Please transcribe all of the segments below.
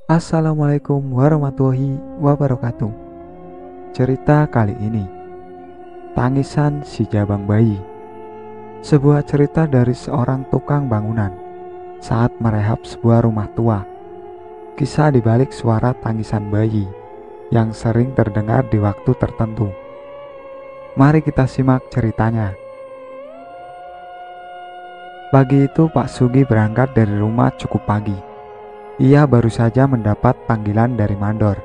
Assalamualaikum warahmatullahi wabarakatuh. Cerita kali ini, Tangisan si Jabang Bayi. Sebuah cerita dari seorang tukang bangunan saat merehab sebuah rumah tua. Kisah di balik suara tangisan bayi yang sering terdengar di waktu tertentu. Mari kita simak ceritanya. Pagi itu Pak Sugi berangkat dari rumah cukup pagi. Ia baru saja mendapat panggilan dari mandor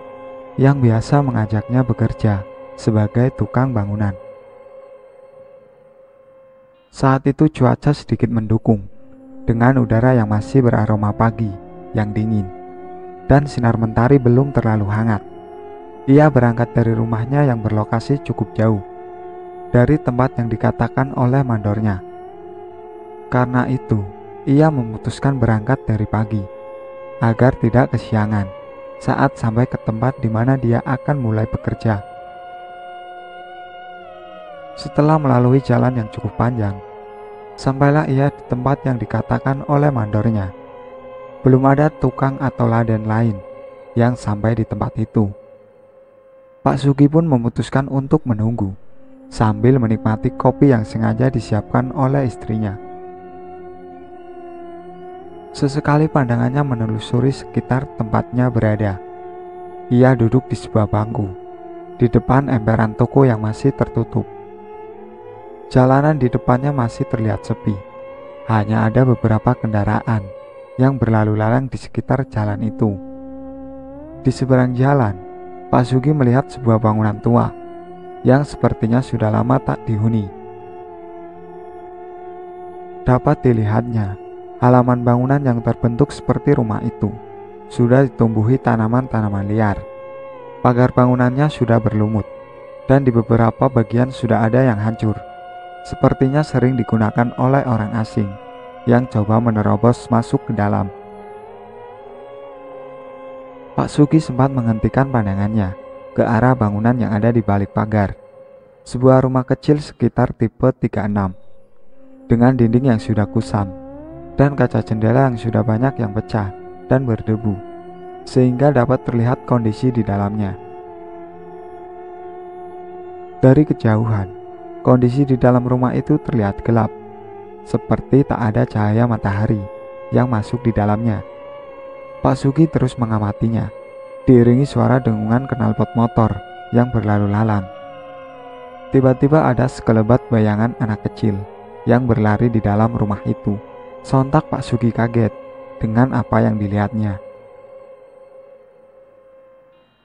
yang biasa mengajaknya bekerja sebagai tukang bangunan. Saat itu cuaca sedikit mendukung, dengan udara yang masih beraroma pagi yang dingin, dan sinar mentari belum terlalu hangat. Ia berangkat dari rumahnya yang berlokasi cukup jauh dari tempat yang dikatakan oleh mandornya. Karena itu, ia memutuskan berangkat dari pagi agar tidak kesiangan saat sampai ke tempat di mana dia akan mulai bekerja. Setelah melalui jalan yang cukup panjang, sampailah ia di tempat yang dikatakan oleh mandornya. Belum ada tukang atau laden lain yang sampai di tempat itu. Pak Sugi pun memutuskan untuk menunggu sambil menikmati kopi yang sengaja disiapkan oleh istrinya. Sesekali pandangannya menelusuri sekitar tempatnya berada. Ia duduk di sebuah bangku di depan emperan toko yang masih tertutup. Jalanan di depannya masih terlihat sepi. Hanya ada beberapa kendaraan yang berlalu lalang di sekitar jalan itu. Di seberang jalan, Pak Sugi melihat sebuah bangunan tua yang sepertinya sudah lama tak dihuni. Dapat dilihatnya, halaman bangunan yang terbentuk seperti rumah itu sudah ditumbuhi tanaman-tanaman liar. Pagar bangunannya sudah berlumut, dan di beberapa bagian sudah ada yang hancur. Sepertinya sering digunakan oleh orang asing yang coba menerobos masuk ke dalam. Pak Sugi sempat menghentikan pandangannya ke arah bangunan yang ada di balik pagar. Sebuah rumah kecil sekitar tipe 36 dengan dinding yang sudah kusam dan kaca jendela yang sudah banyak yang pecah dan berdebu, sehingga dapat terlihat kondisi di dalamnya. Dari kejauhan, kondisi di dalam rumah itu terlihat gelap, seperti tak ada cahaya matahari yang masuk di dalamnya. Pak Sugi terus mengamatinya, diiringi suara dengungan knalpot motor yang berlalu lalang. Tiba-tiba ada sekelebat bayangan anak kecil yang berlari di dalam rumah itu. Sontak Pak Sugi kaget dengan apa yang dilihatnya.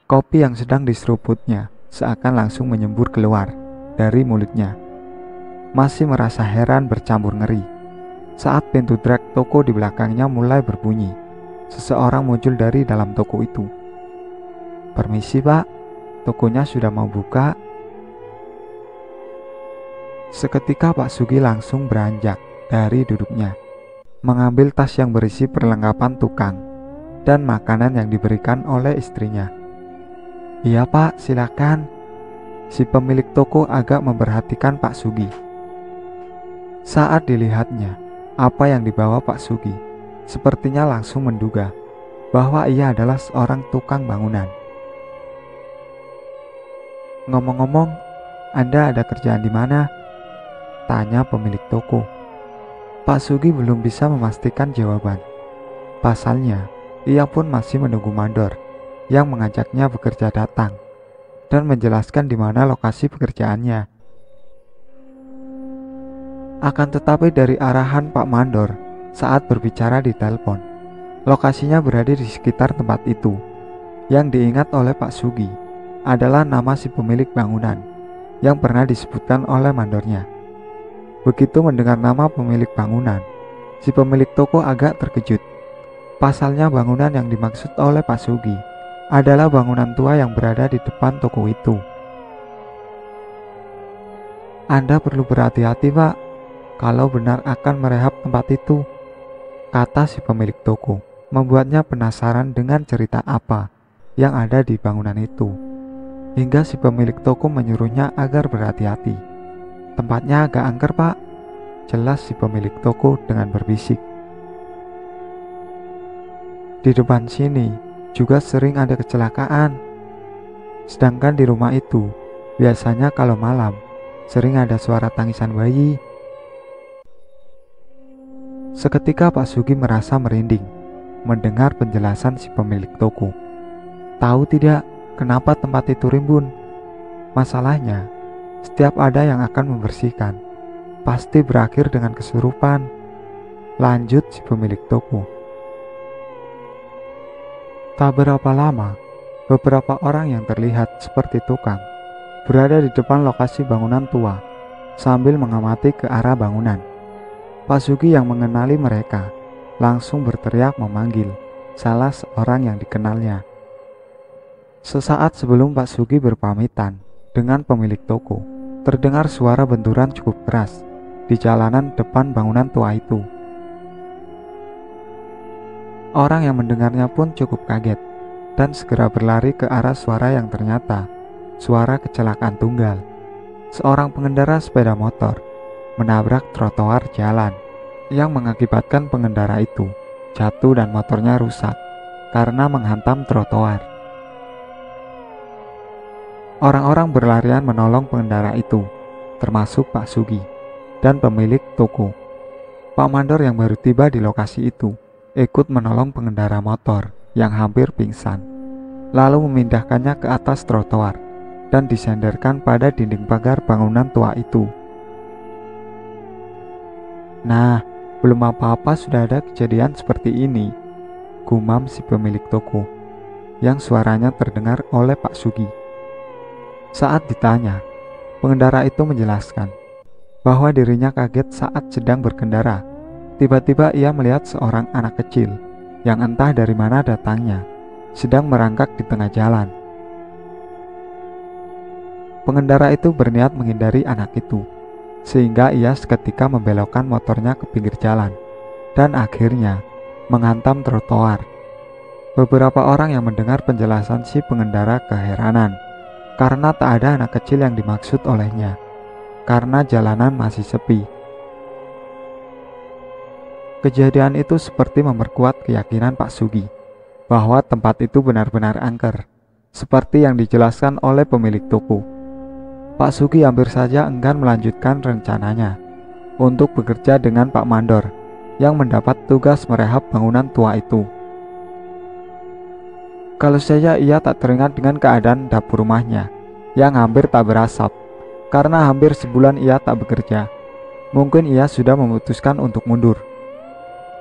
Kopi yang sedang diseruputnya seakan langsung menyembur keluar dari mulutnya. Masih merasa heran bercampur ngeri saat pintu trek toko di belakangnya mulai berbunyi. Seseorang muncul dari dalam toko itu. "Permisi Pak, tokonya sudah mau buka." Seketika Pak Sugi langsung beranjak dari duduknya, mengambil tas yang berisi perlengkapan tukang dan makanan yang diberikan oleh istrinya. "Iya Pak, silakan." Si pemilik toko agak memperhatikan Pak Sugi. Saat dilihatnya apa yang dibawa Pak Sugi, sepertinya langsung menduga bahwa ia adalah seorang tukang bangunan. "Ngomong-ngomong, Anda ada kerjaan di mana?" tanya pemilik toko. Pak Sugi belum bisa memastikan jawaban. Pasalnya, ia pun masih menunggu mandor yang mengajaknya bekerja datang dan menjelaskan di mana lokasi pekerjaannya. Akan tetapi dari arahan Pak Mandor saat berbicara di telepon, lokasinya berada di sekitar tempat itu. Yang diingat oleh Pak Sugi adalah nama si pemilik bangunan yang pernah disebutkan oleh mandornya. Begitu mendengar nama pemilik bangunan, si pemilik toko agak terkejut. Pasalnya bangunan yang dimaksud oleh Pak Sugi adalah bangunan tua yang berada di depan toko itu. "Anda perlu berhati-hati Pak, kalau benar akan merehab tempat itu," kata si pemilik toko, membuatnya penasaran dengan cerita apa yang ada di bangunan itu. Hingga si pemilik toko menyuruhnya agar berhati-hati. "Tempatnya agak angker Pak," jelas si pemilik toko dengan berbisik. "Di depan sini juga sering ada kecelakaan. Sedangkan di rumah itu, biasanya kalau malam, sering ada suara tangisan bayi. Seketika Pak Sugi merasa merinding mendengar penjelasan si pemilik toko. Tahu tidak kenapa tempat itu rimbun? Masalahnya, setiap ada yang akan membersihkan, pasti berakhir dengan kesurupan. Lanjut si pemilik toko. Tak berapa lama, beberapa orang yang terlihat seperti tukang berada di depan lokasi bangunan tua sambil mengamati ke arah bangunan. Pak Sugi yang mengenali mereka langsung berteriak memanggil salah seorang yang dikenalnya. Sesaat sebelum Pak Sugi berpamitan dengan pemilik toko, terdengar suara benturan cukup keras di jalanan depan bangunan tua itu. Orang yang mendengarnya pun cukup kaget dan segera berlari ke arah suara yang ternyata suara kecelakaan tunggal. Seorang pengendara sepeda motor menabrak trotoar jalan yang mengakibatkan pengendara itu jatuh dan motornya rusak karena menghantam trotoar. Orang-orang berlarian menolong pengendara itu, termasuk Pak Sugi dan pemilik toko. Pak Mandor yang baru tiba di lokasi itu ikut menolong pengendara motor yang hampir pingsan, lalu memindahkannya ke atas trotoar dan disenderkan pada dinding pagar bangunan tua itu. Nah, belum apa-apa sudah ada kejadian seperti ini, gumam si pemilik toko yang suaranya terdengar oleh Pak Sugi. Saat ditanya, pengendara itu menjelaskan bahwa dirinya kaget saat sedang berkendara. Tiba-tiba ia melihat seorang anak kecil yang entah dari mana datangnya sedang merangkak di tengah jalan. Pengendara itu berniat menghindari anak itu, sehingga ia seketika membelokkan motornya ke pinggir jalan dan akhirnya menghantam trotoar. Beberapa orang yang mendengar penjelasan si pengendara keheranan karena tak ada anak kecil yang dimaksud olehnya, karena jalanan masih sepi. Kejadian itu seperti memperkuat keyakinan Pak Sugi bahwa tempat itu benar-benar angker, seperti yang dijelaskan oleh pemilik toko. Pak Sugi hampir saja enggan melanjutkan rencananya untuk bekerja dengan Pak Mandor yang mendapat tugas merehab bangunan tua itu. Kalau saja ia tak teringat dengan keadaan dapur rumahnya yang hampir tak berasap karena hampir sebulan ia tak bekerja, mungkin ia sudah memutuskan untuk mundur.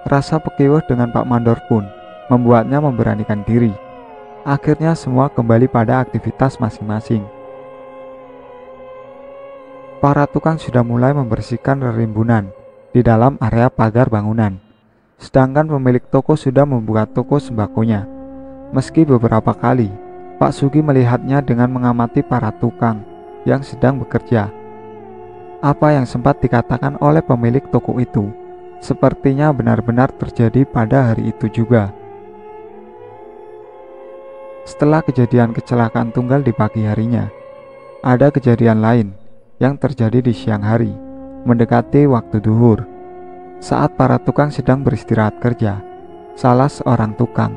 Rasa pekiweh dengan Pak Mandor pun membuatnya memberanikan diri. Akhirnya semua kembali pada aktivitas masing-masing. Para tukang sudah mulai membersihkan rerimbunan di dalam area pagar bangunan, sedangkan pemilik toko sudah membuka toko sembakonya. Meski beberapa kali Pak Sugi melihatnya dengan mengamati para tukang yang sedang bekerja. Apa yang sempat dikatakan oleh pemilik toko itu sepertinya benar-benar terjadi pada hari itu juga. Setelah kejadian kecelakaan tunggal di pagi harinya, ada kejadian lain yang terjadi di siang hari, mendekati waktu duhur. Saat para tukang sedang beristirahat kerja, salah seorang tukang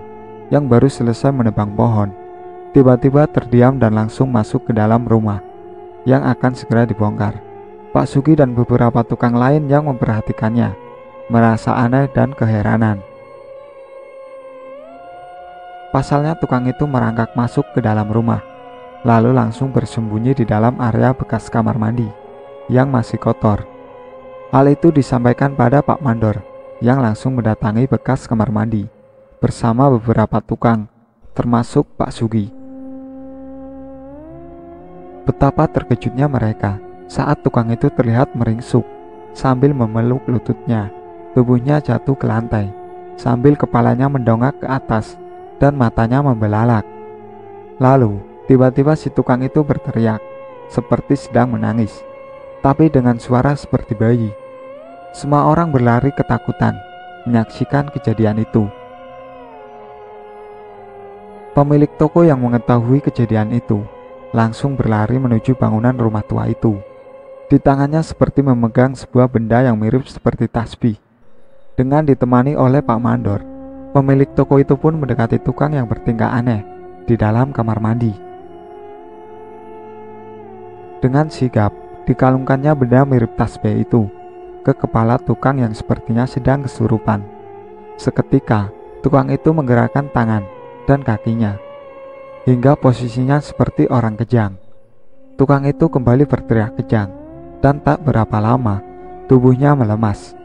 yang baru selesai menebang pohon tiba-tiba terdiam dan langsung masuk ke dalam rumah yang akan segera dibongkar. Pak Sugi dan beberapa tukang lain yang memperhatikannya merasa aneh dan keheranan. Pasalnya tukang itu merangkak masuk ke dalam rumah, lalu langsung bersembunyi di dalam area bekas kamar mandi yang masih kotor. Hal itu disampaikan pada Pak Mandor yang langsung mendatangi bekas kamar mandi bersama beberapa tukang, termasuk Pak Sugi. Betapa terkejutnya mereka saat tukang itu terlihat meringsuk sambil memeluk lututnya. Tubuhnya jatuh ke lantai sambil kepalanya mendongak ke atas dan matanya membelalak. Lalu tiba-tiba si tukang itu berteriak seperti sedang menangis, tapi dengan suara seperti bayi. Semua orang berlari ketakutan menyaksikan kejadian itu. Pemilik toko yang mengetahui kejadian itu langsung berlari menuju bangunan rumah tua itu. Di tangannya seperti memegang sebuah benda yang mirip seperti tasbih. Dengan ditemani oleh Pak Mandor Pemilik toko itu pun mendekati tukang yang bertingkah aneh di dalam kamar mandi. Dengan sigap, dikalungkannya benda mirip tasbih itu ke kepala tukang yang sepertinya sedang kesurupan. Seketika, tukang itu menggerakkan tangan dan kakinya, hingga posisinya seperti orang kejang. Tukang itu kembali berteriak kejang, dan tak berapa lama, tubuhnya melemas.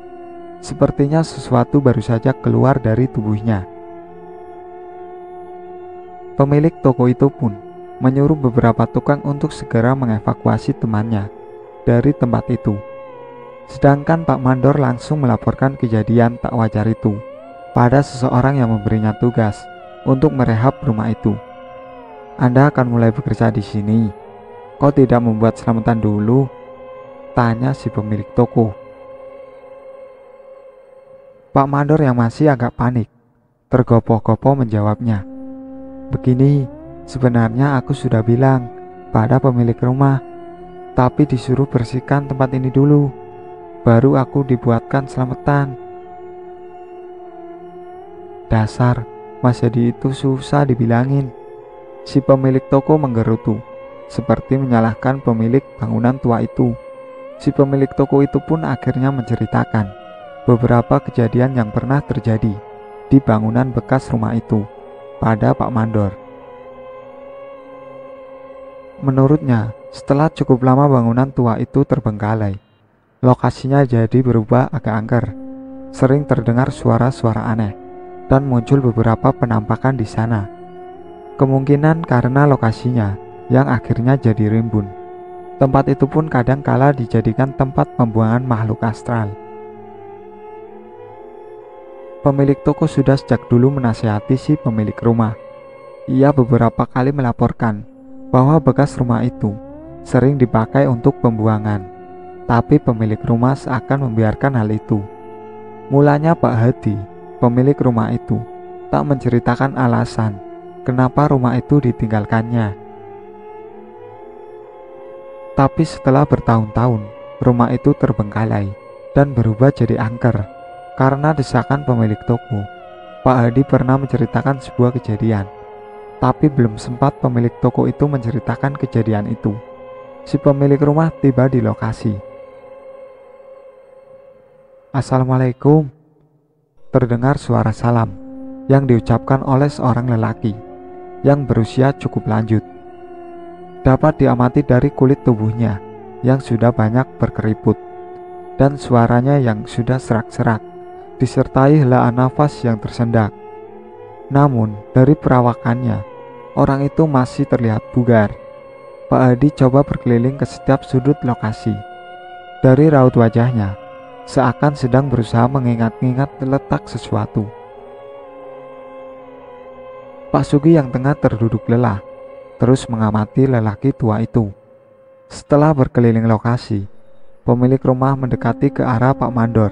Sepertinya sesuatu baru saja keluar dari tubuhnya. Pemilik toko itu pun menyuruh beberapa tukang untuk segera mengevakuasi temannya dari tempat itu. Sedangkan Pak Mandor langsung melaporkan kejadian tak wajar itu pada seseorang yang memberinya tugas untuk merehab rumah itu. "Anda akan mulai bekerja di sini. Kok tidak membuat selamatan dulu?" tanya si pemilik toko. Pak Mandor yang masih agak panik tergopoh-gopoh menjawabnya, "Begini, sebenarnya aku sudah bilang pada pemilik rumah, tapi disuruh bersihkan tempat ini dulu, baru aku dibuatkan selamatan." "Dasar, Mas Jadi itu susah dibilangin," si pemilik toko menggerutu, seperti menyalahkan pemilik bangunan tua itu. Si pemilik toko itu pun akhirnya menceritakan beberapa kejadian yang pernah terjadi di bangunan bekas rumah itu pada Pak Mandor. Menurutnya, setelah cukup lama bangunan tua itu terbengkalai, lokasinya jadi berubah agak angker. Sering terdengar suara-suara aneh dan muncul beberapa penampakan di sana. Kemungkinan karena lokasinya yang akhirnya jadi rimbun. Tempat itu pun kadang kala dijadikan tempat pembuangan makhluk astral. Pemilik toko sudah sejak dulu menasihati si pemilik rumah. Ia beberapa kali melaporkan bahwa bekas rumah itu sering dipakai untuk pembuangan, tapi pemilik rumah seakan membiarkan hal itu. Mulanya Pak Hadi, pemilik rumah itu, tak menceritakan alasan kenapa rumah itu ditinggalkannya. Tapi setelah bertahun-tahun, rumah itu terbengkalai dan berubah jadi angker. Karena desakan pemilik toko, Pak Hadi pernah menceritakan sebuah kejadian, tapi belum sempat pemilik toko itu menceritakan kejadian itu. Si pemilik rumah tiba di lokasi. "Assalamualaikum," terdengar suara salam yang diucapkan oleh seorang lelaki yang berusia cukup lanjut. Dapat diamati dari kulit tubuhnya yang sudah banyak berkeriput dan suaranya yang sudah serak-serak, disertai helaan nafas yang tersendak. Namun dari perawakannya, orang itu masih terlihat bugar. Pak Hadi coba berkeliling ke setiap sudut lokasi. Dari raut wajahnya, seakan sedang berusaha mengingat-ingat letak sesuatu. Pak Sugi yang tengah terduduk lelah, terus mengamati lelaki tua itu. Setelah berkeliling lokasi, pemilik rumah mendekati ke arah Pak Mandor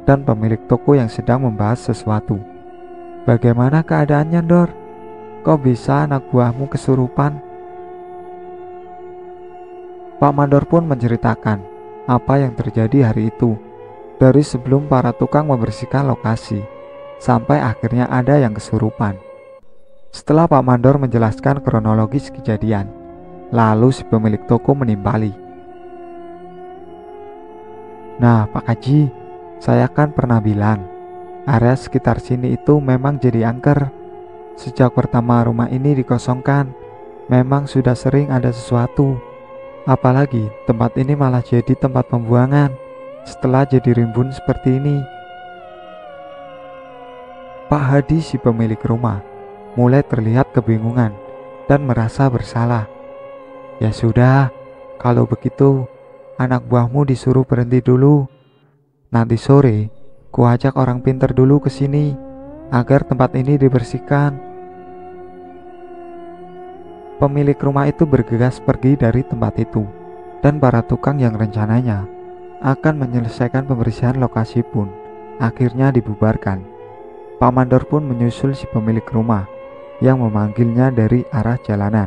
dan pemilik toko yang sedang membahas sesuatu. "Bagaimana keadaannya, Dor? Kok bisa anak buahmu kesurupan?" Pak Mandor pun menceritakan apa yang terjadi hari itu, dari sebelum para tukang membersihkan lokasi sampai akhirnya ada yang kesurupan. Setelah Pak Mandor menjelaskan kronologis kejadian, lalu si pemilik toko menimpali. "Nah, Pak Haji, saya kan pernah bilang, area sekitar sini itu memang jadi angker. Sejak pertama rumah ini dikosongkan, memang sudah sering ada sesuatu. Apalagi tempat ini malah jadi tempat pembuangan setelah jadi rimbun seperti ini." Pak Hadi, si pemilik rumah, mulai terlihat kebingungan dan merasa bersalah. "Ya sudah, kalau begitu anak buahmu disuruh berhenti dulu. Nanti sore, ku ajak orang pintar dulu ke sini agar tempat ini dibersihkan." Pemilik rumah itu bergegas pergi dari tempat itu, dan para tukang yang rencananya akan menyelesaikan pembersihan lokasi pun akhirnya dibubarkan. Pak Mandor pun menyusul si pemilik rumah yang memanggilnya dari arah jalanan.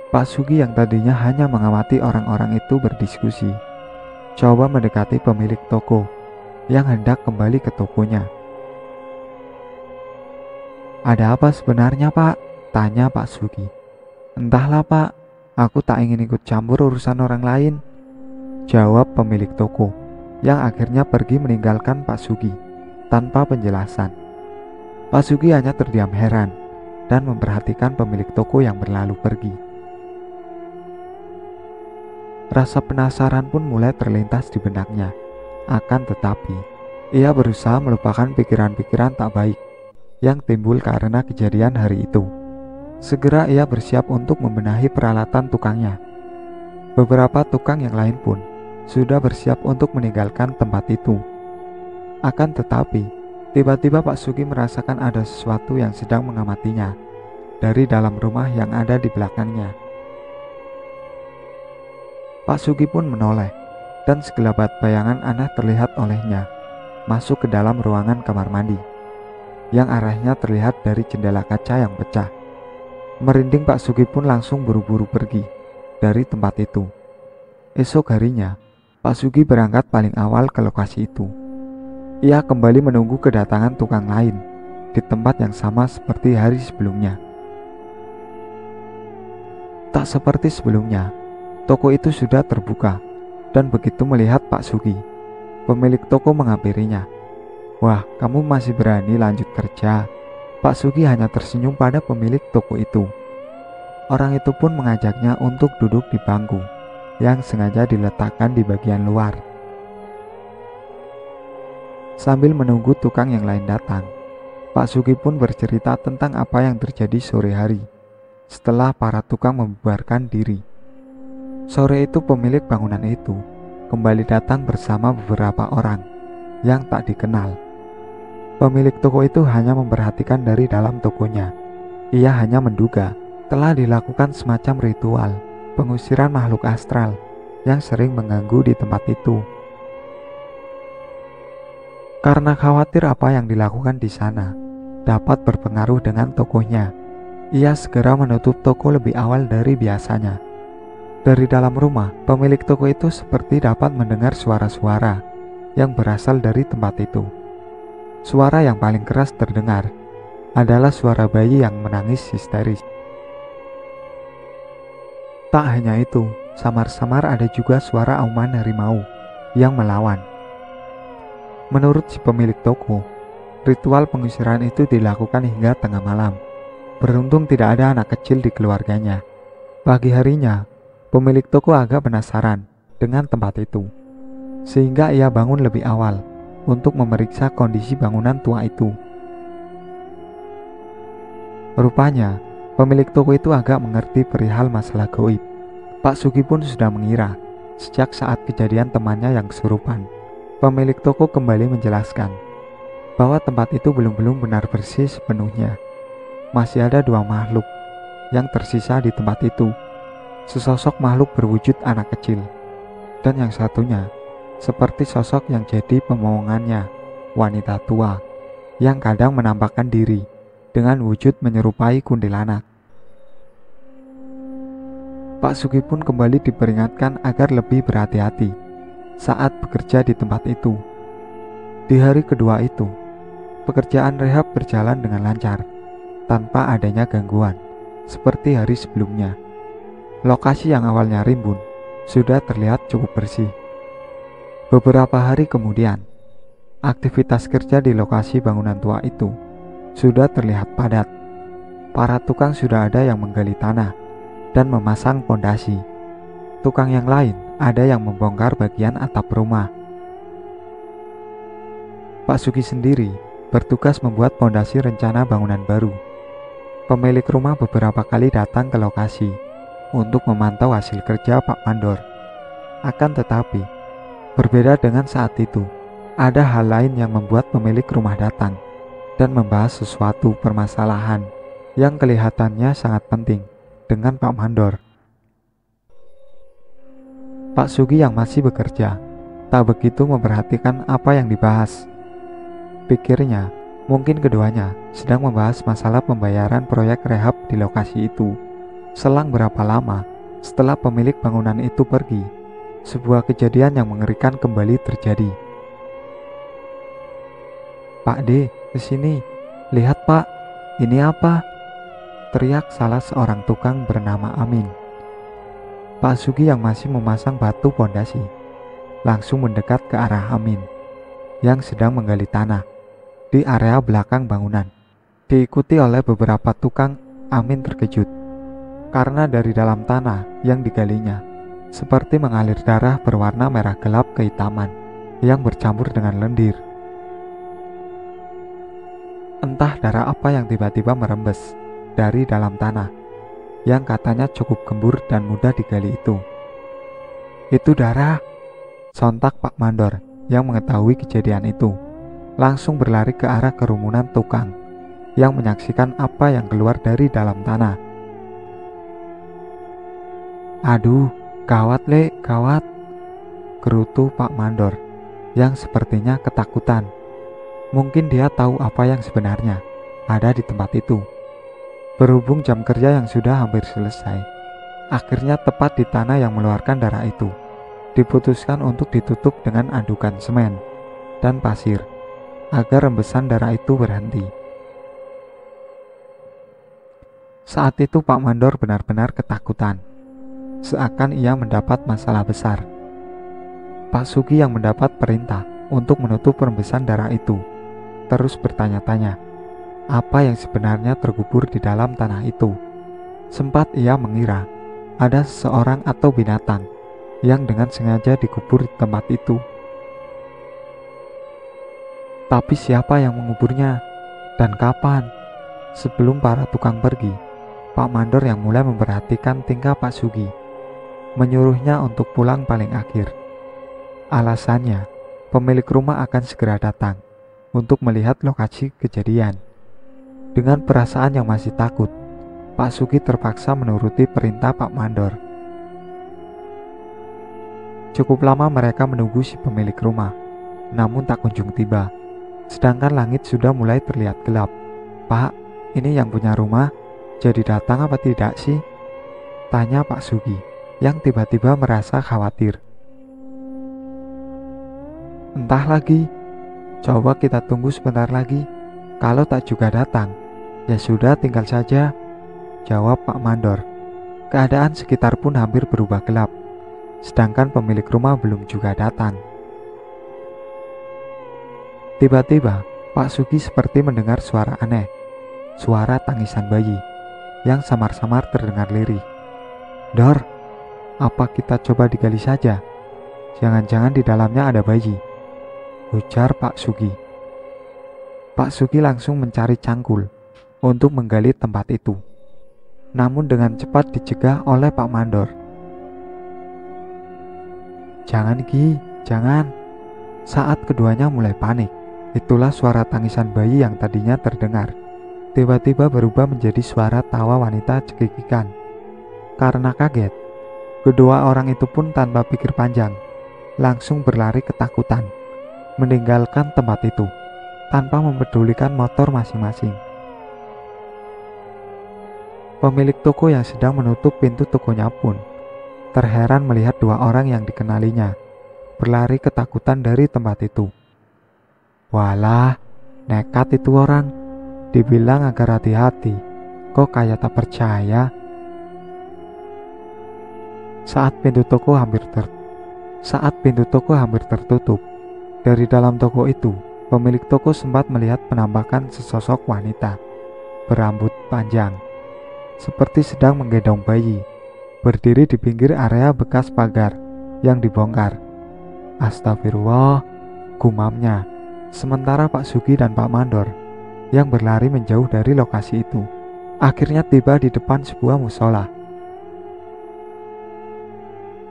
Pak Sugi yang tadinya hanya mengamati orang-orang itu berdiskusi, coba mendekati pemilik toko yang hendak kembali ke tokonya. "Ada apa sebenarnya, Pak?" tanya Pak Sugi. "Entahlah, Pak. Aku tak ingin ikut campur urusan orang lain," jawab pemilik toko, yang akhirnya pergi meninggalkan Pak Sugi tanpa penjelasan. Pak Sugi hanya terdiam heran dan memperhatikan pemilik toko yang berlalu pergi. Rasa penasaran pun mulai terlintas di benaknya. Akan tetapi, ia berusaha melupakan pikiran-pikiran tak baik yang timbul karena kejadian hari itu. Segera ia bersiap untuk membenahi peralatan tukangnya. Beberapa tukang yang lain pun sudah bersiap untuk meninggalkan tempat itu. Akan tetapi, tiba-tiba Pak Sugi merasakan ada sesuatu yang sedang mengamatinya dari dalam rumah yang ada di belakangnya. Pak Sugi pun menoleh, dan segelabat bayangan aneh terlihat olehnya masuk ke dalam ruangan kamar mandi, yang arahnya terlihat dari jendela kaca yang pecah. Merinding, Pak Sugi pun langsung buru-buru pergi dari tempat itu. Esok harinya, Pak Sugi berangkat paling awal ke lokasi itu. Ia kembali menunggu kedatangan tukang lain di tempat yang sama seperti hari sebelumnya. Tak seperti sebelumnya, toko itu sudah terbuka, dan begitu melihat Pak Sugi, pemilik toko menghampirinya. "Wah, kamu masih berani lanjut kerja?" Pak Sugi hanya tersenyum pada pemilik toko itu. Orang itu pun mengajaknya untuk duduk di bangku yang sengaja diletakkan di bagian luar. Sambil menunggu tukang yang lain datang, Pak Sugi pun bercerita tentang apa yang terjadi sore hari setelah para tukang membubarkan diri. Sore itu pemilik bangunan itu kembali datang bersama beberapa orang yang tak dikenal. Pemilik toko itu hanya memperhatikan dari dalam tokonya. Ia hanya menduga telah dilakukan semacam ritual pengusiran makhluk astral yang sering mengganggu di tempat itu. Karena khawatir apa yang dilakukan di sana dapat berpengaruh dengan tokonya, ia segera menutup toko lebih awal dari biasanya. Dari dalam rumah, pemilik toko itu seperti dapat mendengar suara-suara yang berasal dari tempat itu. Suara yang paling keras terdengar adalah suara bayi yang menangis histeris. Tak hanya itu, samar-samar ada juga suara auman harimau yang melawan. Menurut si pemilik toko, ritual pengusiran itu dilakukan hingga tengah malam. Beruntung tidak ada anak kecil di keluarganya. Pagi harinya, pemilik toko agak penasaran dengan tempat itu, sehingga ia bangun lebih awal untuk memeriksa kondisi bangunan tua itu. Rupanya, pemilik toko itu agak mengerti perihal masalah gaib. Pak Sugi pun sudah mengira sejak saat kejadian temannya yang kesurupan. Pemilik toko kembali menjelaskan bahwa tempat itu belum benar bersih sepenuhnya. Masih ada dua makhluk yang tersisa di tempat itu. Sesosok makhluk berwujud anak kecil, dan yang satunya seperti sosok yang jadi pemomongannya, wanita tua yang kadang menampakkan diri dengan wujud menyerupai kuntilanak. Pak Sugi pun kembali diperingatkan agar lebih berhati-hati saat bekerja di tempat itu. Di hari kedua itu, pekerjaan rehab berjalan dengan lancar tanpa adanya gangguan seperti hari sebelumnya. Lokasi yang awalnya rimbun sudah terlihat cukup bersih. Beberapa hari kemudian, aktivitas kerja di lokasi bangunan tua itu sudah terlihat padat. Para tukang sudah ada yang menggali tanah dan memasang pondasi. Tukang yang lain ada yang membongkar bagian atap rumah. Pak Sugi sendiri bertugas membuat pondasi rencana bangunan baru. Pemilik rumah beberapa kali datang ke lokasi untuk memantau hasil kerja Pak Mandor. Akan tetapi, berbeda dengan saat itu, ada hal lain yang membuat pemilik rumah datang dan membahas sesuatu permasalahan yang kelihatannya sangat penting dengan Pak Mandor. Pak Sugi yang masih bekerja tak begitu memperhatikan apa yang dibahas. Pikirnya, mungkin keduanya sedang membahas masalah pembayaran proyek rehab di lokasi itu. Selang berapa lama setelah pemilik bangunan itu pergi, sebuah kejadian yang mengerikan kembali terjadi. "Pak D, kesini. Lihat Pak, "Ini apa?" teriak salah seorang tukang bernama Amin. Pak Sugi yang masih memasang batu pondasi langsung mendekat ke arah Amin yang sedang menggali tanah di area belakang bangunan. Diikuti oleh beberapa tukang, Amin terkejut karena dari dalam tanah yang digalinya seperti mengalir darah berwarna merah gelap kehitaman yang bercampur dengan lendir. Entah darah apa yang tiba-tiba merembes dari dalam tanah yang katanya cukup gembur dan mudah digali itu. "Itu darah!" sontak Pak Mandor yang mengetahui kejadian itu langsung berlari ke arah kerumunan tukang yang menyaksikan apa yang keluar dari dalam tanah. "Aduh, gawat Le, gawat!" gerutu Pak Mandor yang sepertinya ketakutan. Mungkin dia tahu apa yang sebenarnya ada di tempat itu. Berhubung jam kerja yang sudah hampir selesai, akhirnya tepat di tanah yang mengeluarkan darah itu diputuskan untuk ditutup dengan andukan semen dan pasir agar rembesan darah itu berhenti. Saat itu Pak Mandor benar-benar ketakutan, seakan ia mendapat masalah besar. Pak Sugi yang mendapat perintah untuk menutup rembesan darah itu terus bertanya-tanya apa yang sebenarnya terkubur di dalam tanah itu. Sempat ia mengira ada seseorang atau binatang yang dengan sengaja dikubur di tempat itu. Tapi siapa yang menguburnya dan kapan? Sebelum para tukang pergi, Pak Mandor yang mulai memperhatikan tingkah Pak Sugi menyuruhnya untuk pulang paling akhir. Alasannya, pemilik rumah akan segera datang untuk melihat lokasi kejadian. Dengan perasaan yang masih takut, Pak Sugi terpaksa menuruti perintah Pak Mandor. Cukup lama mereka menunggu si pemilik rumah, namun tak kunjung tiba. Sedangkan langit sudah mulai terlihat gelap. "Pak, ini yang punya rumah jadi datang apa tidak sih?" tanya Pak Sugi yang tiba-tiba merasa khawatir. "Entah lagi, coba kita tunggu sebentar lagi. Kalau tak juga datang, ya sudah tinggal saja," jawab Pak Mandor. Keadaan sekitar pun hampir berubah gelap, sedangkan pemilik rumah belum juga datang. Tiba-tiba, Pak Sugi seperti mendengar suara aneh, suara tangisan bayi yang samar-samar terdengar lirih. "Dor, apa kita coba digali saja? Jangan-jangan di dalamnya ada bayi," ujar Pak Sugi. Pak Sugi langsung mencari cangkul untuk menggali tempat itu, namun dengan cepat dicegah oleh Pak Mandor. "Jangan Ki, jangan." Saat keduanya mulai panik, itulah suara tangisan bayi yang tadinya terdengar tiba-tiba berubah menjadi suara tawa wanita cekikikan. Karena kaget, kedua orang itu pun tanpa pikir panjang langsung berlari ketakutan, meninggalkan tempat itu tanpa mempedulikan motor masing-masing. Pemilik toko yang sedang menutup pintu tokonya pun terheran melihat dua orang yang dikenalinya berlari ketakutan dari tempat itu. "Walah, nekat itu orang. Dibilang agar hati-hati, kok kayak tak percaya." Saat pintu toko hampir tertutup, dari dalam toko itu, pemilik toko sempat melihat penampakan sesosok wanita berambut panjang, seperti sedang menggendong bayi, berdiri di pinggir area bekas pagar yang dibongkar. "Astagfirullah," gumamnya, sementara Pak Sugi dan Pak Mandor yang berlari menjauh dari lokasi itu akhirnya tiba di depan sebuah musola.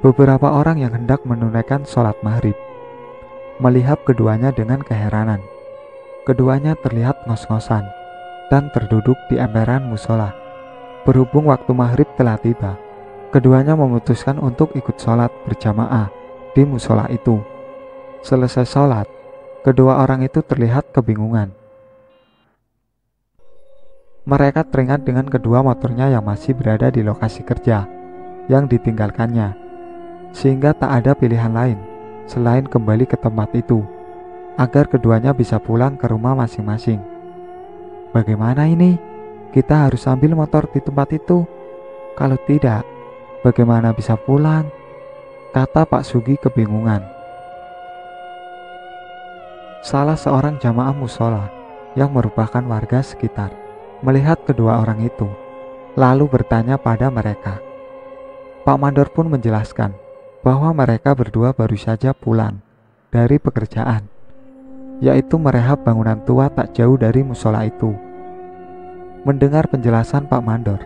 Beberapa orang yang hendak menunaikan sholat maghrib melihat keduanya dengan keheranan. Keduanya terlihat ngos-ngosan dan terduduk di emperan musola. Berhubung waktu maghrib telah tiba, keduanya memutuskan untuk ikut sholat berjamaah di musola itu. Selesai sholat, kedua orang itu terlihat kebingungan. Mereka teringat dengan kedua motornya yang masih berada di lokasi kerja yang ditinggalkannya, sehingga tak ada pilihan lain selain kembali ke tempat itu agar keduanya bisa pulang ke rumah masing-masing. "Bagaimana ini?" kita harus ambil motor di tempat itu. Kalau tidak, bagaimana bisa pulang? Kata Pak Sugi kebingungan. Salah seorang jamaah musola yang merupakan warga sekitar melihat kedua orang itu, lalu bertanya pada mereka. Pak Mandor pun menjelaskan bahwa mereka berdua baru saja pulang dari pekerjaan, yaitu merehab bangunan tua tak jauh dari musola itu. Mendengar penjelasan Pak Mandor,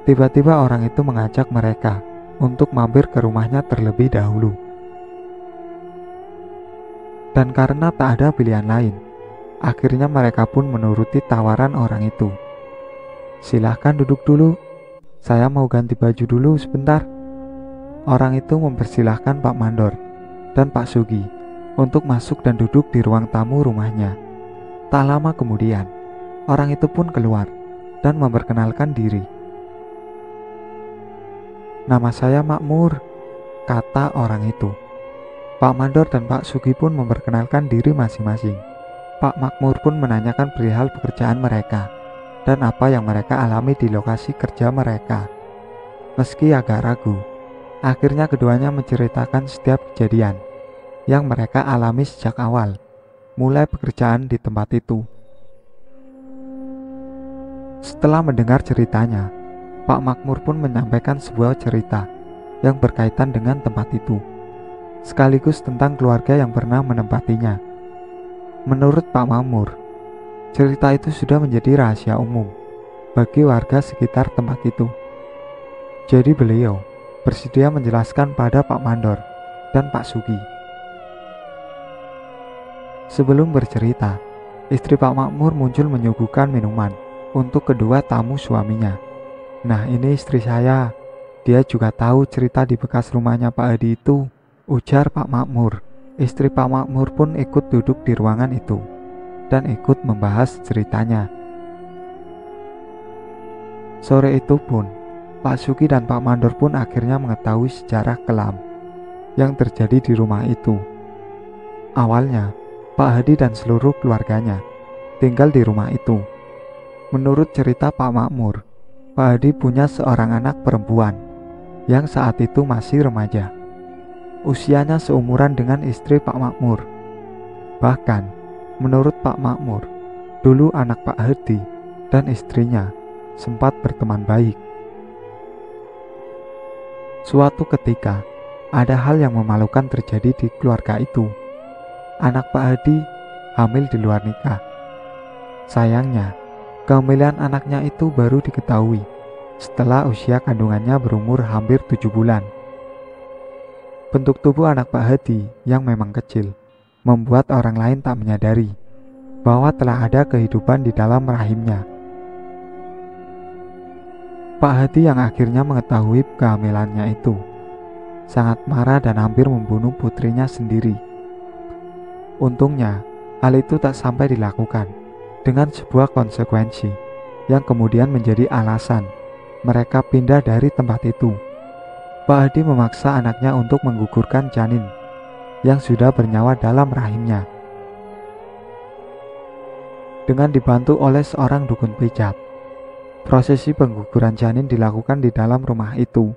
tiba-tiba orang itu mengajak mereka untuk mampir ke rumahnya terlebih dahulu. Dan karena tak ada pilihan lain, akhirnya mereka pun menuruti tawaran orang itu. Silahkan duduk dulu, saya mau ganti baju dulu sebentar. Orang itu mempersilahkan Pak Mandor dan Pak Sugi untuk masuk dan duduk di ruang tamu rumahnya. Tak lama kemudian, orang itu pun keluar dan memperkenalkan diri. Nama saya Makmur, kata orang itu. Pak Mandor dan Pak Sugi pun memperkenalkan diri masing-masing. Pak Makmur pun menanyakan perihal pekerjaan mereka dan apa yang mereka alami di lokasi kerja mereka. Meski agak ragu, akhirnya keduanya menceritakan setiap kejadian yang mereka alami sejak awal mulai pekerjaan di tempat itu. Setelah mendengar ceritanya, Pak Makmur pun menyampaikan sebuah cerita yang berkaitan dengan tempat itu, sekaligus tentang keluarga yang pernah menempatinya. Menurut Pak Makmur, cerita itu sudah menjadi rahasia umum bagi warga sekitar tempat itu. Jadi beliau bersedia menjelaskan pada Pak Mandor dan Pak Sugi. Sebelum bercerita, istri Pak Makmur muncul menyuguhkan minuman untuk kedua tamu suaminya. Nah, ini istri saya, dia juga tahu cerita di bekas rumahnya Pak Hadi itu, ujar Pak Makmur. Istri Pak Makmur pun ikut duduk di ruangan itu dan ikut membahas ceritanya. Sore itu pun Pak Sugi dan Pak Mandor pun akhirnya mengetahui sejarah kelam yang terjadi di rumah itu. Awalnya, Pak Hadi dan seluruh keluarganya tinggal di rumah itu. Menurut cerita Pak Makmur, Pak Hadi punya seorang anak perempuan yang saat itu masih remaja. Usianya seumuran dengan istri Pak Makmur. Bahkan, menurut Pak Makmur, dulu anak Pak Hadi dan istrinya sempat berteman baik. Suatu ketika, ada hal yang memalukan terjadi di keluarga itu. Anak Pak Hadi hamil di luar nikah. Sayangnya, kehamilan anaknya itu baru diketahui setelah usia kandungannya berumur hampir 7 bulan. Bentuk tubuh anak Pak Hadi yang memang kecil membuat orang lain tak menyadari bahwa telah ada kehidupan di dalam rahimnya. Pak Hadi yang akhirnya mengetahui kehamilannya itu sangat marah dan hampir membunuh putrinya sendiri. Untungnya, hal itu tak sampai dilakukan dengan sebuah konsekuensi yang kemudian menjadi alasan mereka pindah dari tempat itu. Pak Hadi memaksa anaknya untuk menggugurkan janin yang sudah bernyawa dalam rahimnya. Dengan dibantu oleh seorang dukun pijat, prosesi pengguguran janin dilakukan di dalam rumah itu.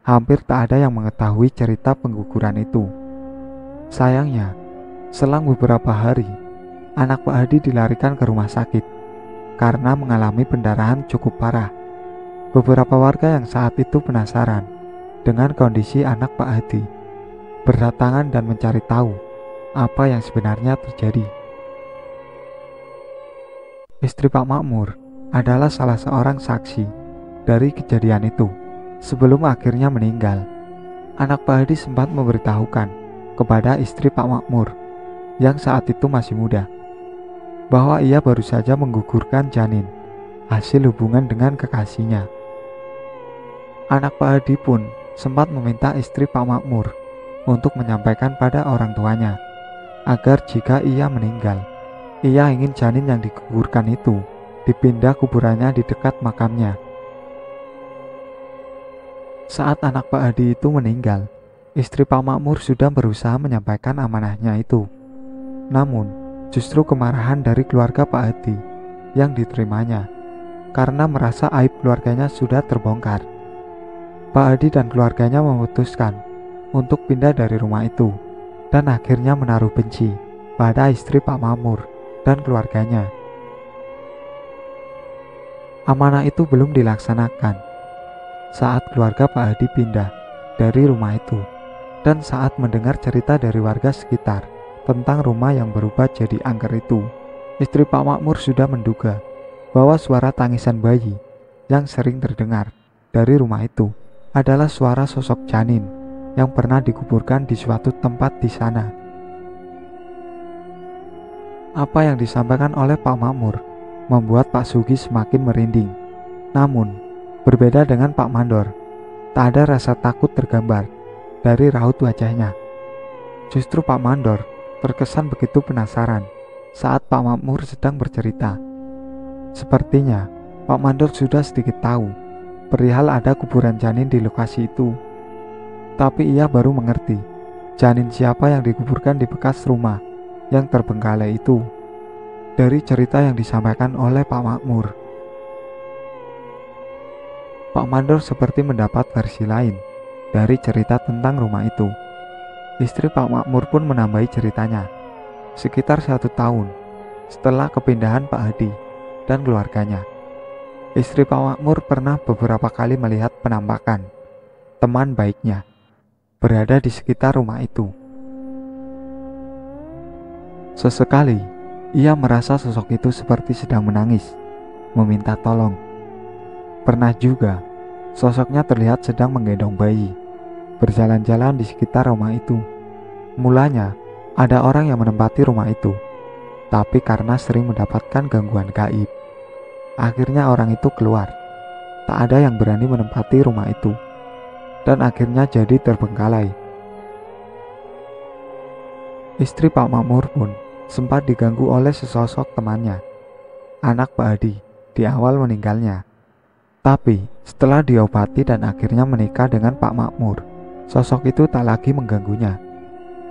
Hampir tak ada yang mengetahui cerita pengguguran itu. Sayangnya, selang beberapa hari, anak Pak Hadi dilarikan ke rumah sakit karena mengalami pendarahan cukup parah. Beberapa warga yang saat itu penasaran dengan kondisi anak Pak Hadi berdatangan dan mencari tahu apa yang sebenarnya terjadi. Istri Pak Makmur adalah salah seorang saksi dari kejadian itu. Sebelum akhirnya meninggal, anak Pak Hadi sempat memberitahukan kepada istri Pak Makmur yang saat itu masih muda bahwa ia baru saja menggugurkan janin hasil hubungan dengan kekasihnya. Anak Pak Hadi pun sempat meminta istri Pak Makmur untuk menyampaikan pada orang tuanya agar jika ia meninggal, ia ingin janin yang digugurkan itu dipindah kuburannya di dekat makamnya. Saat anak Pak Hadi itu meninggal, istri Pak Makmur sudah berusaha menyampaikan amanahnya itu. Namun, justru kemarahan dari keluarga Pak Hadi yang diterimanya. karena merasa aib keluarganya sudah terbongkar. Pak Hadi dan keluarganya memutuskan untuk pindah dari rumah itu dan akhirnya menaruh benci pada istri Pak Makmur dan keluarganya. Amanah itu belum dilaksanakan saat keluarga Pak Hadi pindah dari rumah itu, dan saat mendengar cerita dari warga sekitar tentang rumah yang berubah jadi angker itu, istri Pak Makmur sudah menduga bahwa suara tangisan bayi yang sering terdengar dari rumah itu adalah suara sosok janin yang pernah dikuburkan di suatu tempat di sana. Apa yang disampaikan oleh Pak Makmur membuat Pak Sugi semakin merinding. Namun, berbeda dengan Pak Mandor, tak ada rasa takut tergambar dari raut wajahnya. Justru Pak Mandor terkesan begitu penasaran saat Pak Makmur sedang bercerita. Sepertinya Pak Mandor sudah sedikit tahu perihal ada kuburan janin di lokasi itu. Tapi ia baru mengerti janin siapa yang dikuburkan di bekas rumah yang terbengkalai itu dari cerita yang disampaikan oleh Pak Makmur. Pak Mandor seperti mendapat versi lain dari cerita tentang rumah itu. Istri Pak Makmur pun menambahi ceritanya. Sekitar 1 tahun setelah kepindahan Pak Hadi dan keluarganya, istri Pak Makmur pernah beberapa kali melihat penampakan teman baiknya berada di sekitar rumah itu. Sesekali ia merasa sosok itu seperti sedang menangis, meminta tolong. Pernah juga sosoknya terlihat sedang menggendong bayi, berjalan-jalan di sekitar rumah itu. Mulanya ada orang yang menempati rumah itu, tapi karena sering mendapatkan gangguan gaib, akhirnya orang itu keluar. Tak ada yang berani menempati rumah itu, dan akhirnya jadi terbengkalai. Istri Pak Makmur pun sempat diganggu oleh sesosok temannya, anak Pak Hadi, di awal meninggalnya. Tapi setelah diobati dan akhirnya menikah dengan Pak Makmur, sosok itu tak lagi mengganggunya.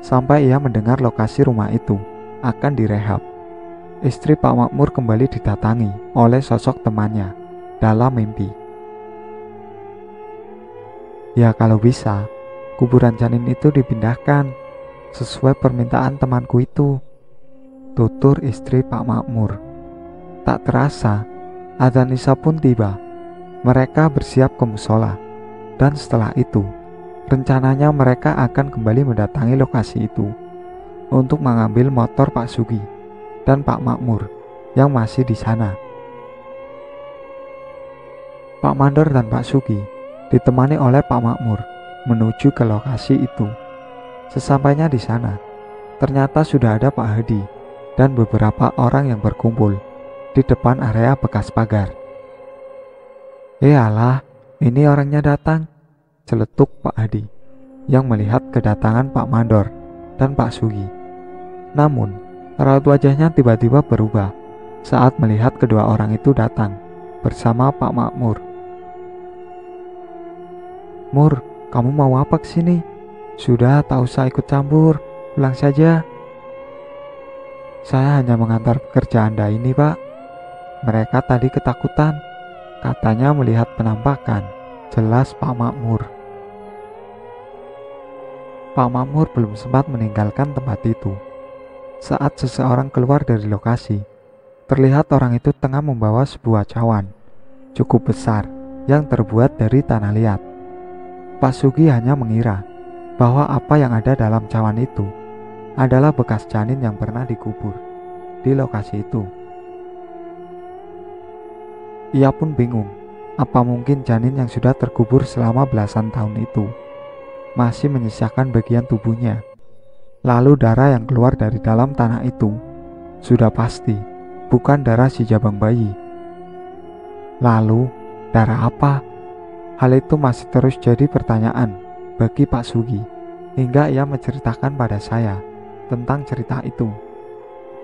Sampai ia mendengar lokasi rumah itu akan direhab, istri Pak Makmur kembali didatangi oleh sosok temannya dalam mimpi. Ya kalau bisa, kuburan janin itu dipindahkan sesuai permintaan temanku itu, tutur istri Pak Makmur. Tak terasa, adzan Isya pun tiba. Mereka bersiap ke musola, dan setelah itu, rencananya mereka akan kembali mendatangi lokasi itu untuk mengambil motor Pak Sugi dan Pak Makmur yang masih di sana. Pak Mandor dan Pak Sugi ditemani oleh Pak Makmur menuju ke lokasi itu. Sesampainya di sana, ternyata sudah ada Pak Hadi dan beberapa orang yang berkumpul di depan area bekas pagar. Alah, ini orangnya datang, celetuk Pak Hadi yang melihat kedatangan Pak Mandor dan Pak Sugi. Namun, raut wajahnya tiba-tiba berubah saat melihat kedua orang itu datang bersama Pak Makmur. Mur, kamu mau apa kesini? Sudah, tak usah ikut campur, pulang saja. Saya hanya mengantar pekerja Anda ini, Pak. Mereka tadi ketakutan, katanya melihat penampakan, jelas Pak Makmur. Pak Makmur belum sempat meninggalkan tempat itu saat seseorang keluar dari lokasi. Terlihat orang itu tengah membawa sebuah cawan cukup besar yang terbuat dari tanah liat. Pak Sugi hanya mengira bahwa apa yang ada dalam cawan itu adalah bekas janin yang pernah dikubur di lokasi itu. Ia pun bingung, apa mungkin janin yang sudah terkubur selama belasan tahun itu masih menyisakan bagian tubuhnya. Lalu darah yang keluar dari dalam tanah itu sudah pasti bukan darah si jabang bayi. Lalu darah apa? Hal itu masih terus jadi pertanyaan bagi Pak Sugi hingga ia menceritakan pada saya tentang cerita itu.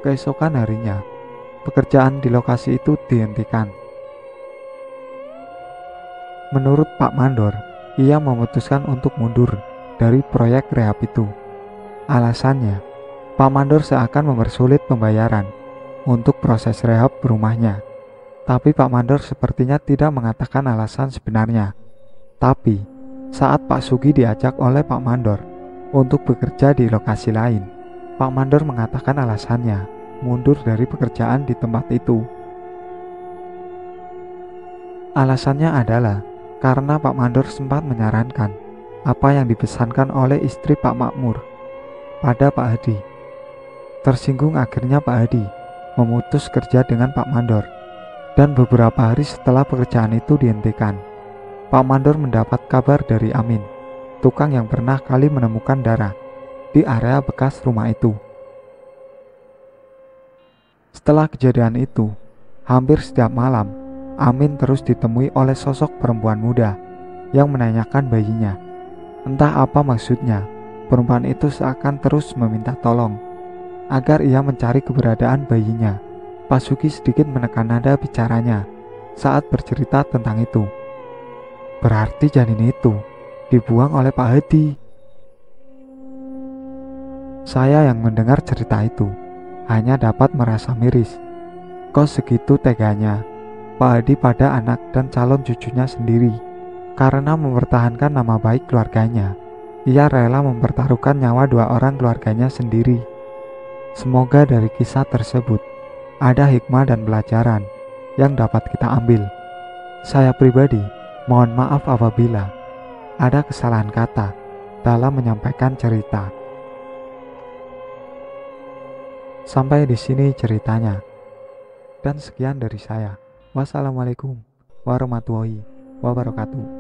Keesokan harinya, pekerjaan di lokasi itu dihentikan. Menurut Pak Mandor, ia memutuskan untuk mundur dari proyek rehab itu. Alasannya, Pak Mandor seakan mempersulit pembayaran untuk proses rehab rumahnya Tapi Pak Mandor sepertinya tidak mengatakan alasan sebenarnya. Tapi saat Pak Sugi diajak oleh Pak Mandor untuk bekerja di lokasi lain, Pak Mandor mengatakan alasannya mundur dari pekerjaan di tempat itu. Alasannya adalah karena Pak Mandor sempat menyarankan apa yang dipesankan oleh istri Pak Makmur pada Pak Hadi. Tersinggung akhirnya Pak Hadi memutus kerja dengan Pak Mandor, dan beberapa hari setelah pekerjaan itu dihentikan, Pak Mandor mendapat kabar dari Amin, tukang yang pernah kali menemukan darah di area bekas rumah itu. Setelah kejadian itu, hampir setiap malam Amin terus ditemui oleh sosok perempuan muda yang menanyakan bayinya. Entah apa maksudnya, perempuan itu seakan terus meminta tolong agar ia mencari keberadaan bayinya. Pak Sugi sedikit menekan nada bicaranya saat bercerita tentang itu. Berarti janin itu dibuang oleh Pak Hadi. Saya yang mendengar cerita itu hanya dapat merasa miris. Kok segitu teganya Pak Hadi pada anak dan calon cucunya sendiri. Karena mempertahankan nama baik keluarganya, ia rela mempertaruhkan nyawa 2 orang keluarganya sendiri. Semoga dari kisah tersebut ada hikmah dan pelajaran yang dapat kita ambil. Saya pribadi mohon maaf apabila ada kesalahan kata dalam menyampaikan cerita. Sampai di sini ceritanya. Dan sekian dari saya. Wassalamualaikum warahmatullahi wabarakatuh.